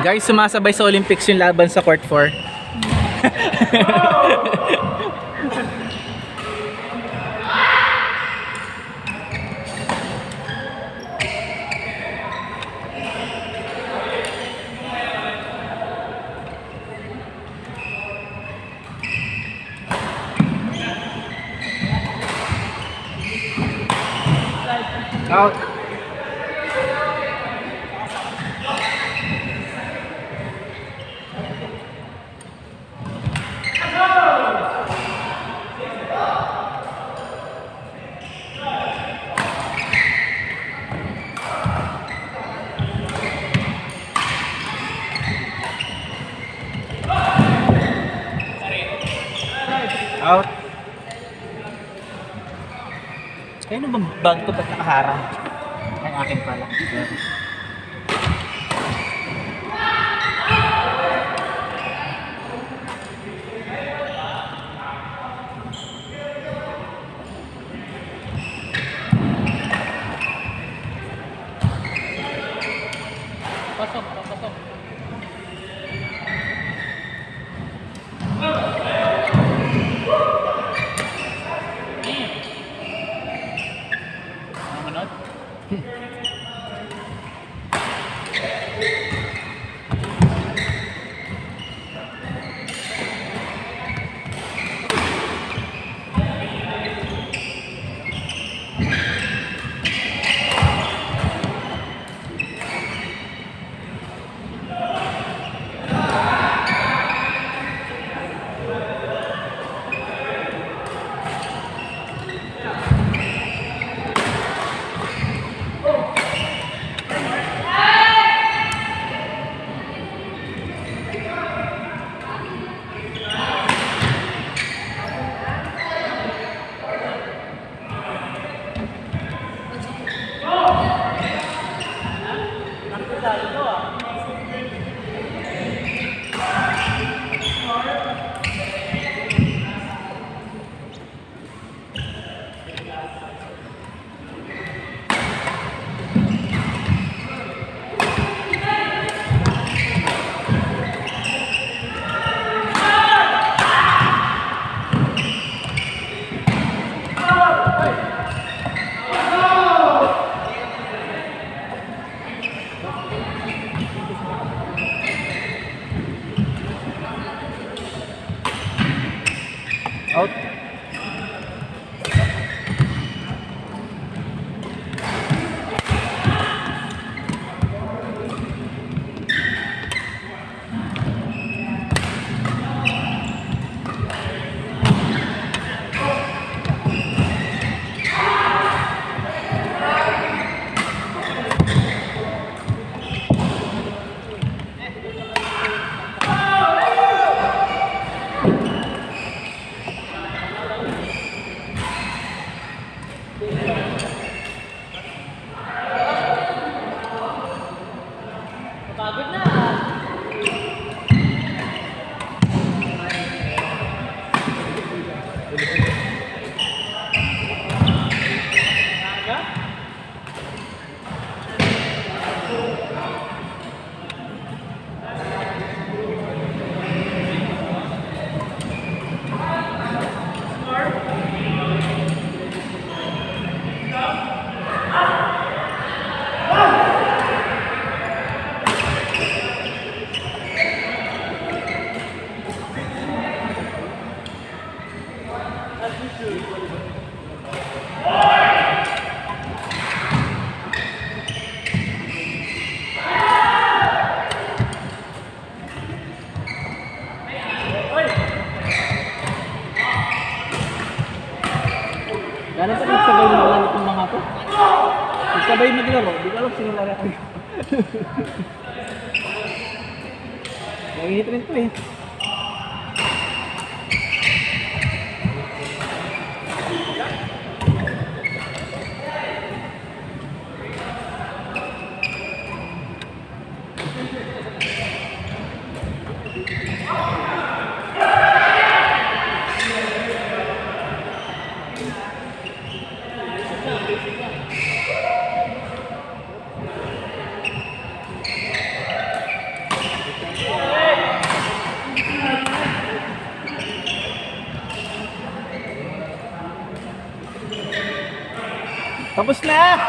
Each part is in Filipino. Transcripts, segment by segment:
Guys, sumasabay sa Olympics yung laban sa court 4. Out. Out. Kaya nung bag ko ba't nakaharang? Ay, akin pala. Pasok, pasok. Out. Pagod na. Gano'n pa nagsabay maglaro itong mga to? Nagsabay maglaro, di ko alam sino laro ako. Nangihit rin to eh. Tapos na!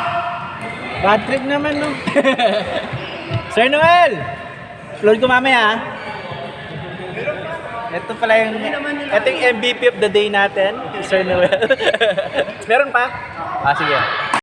Bad trip naman, no? Sir Noel! Upload ko mamaya, ah. Ito pala yung MVP of the day natin, Sir Noel. Meron pa? Ah, sige.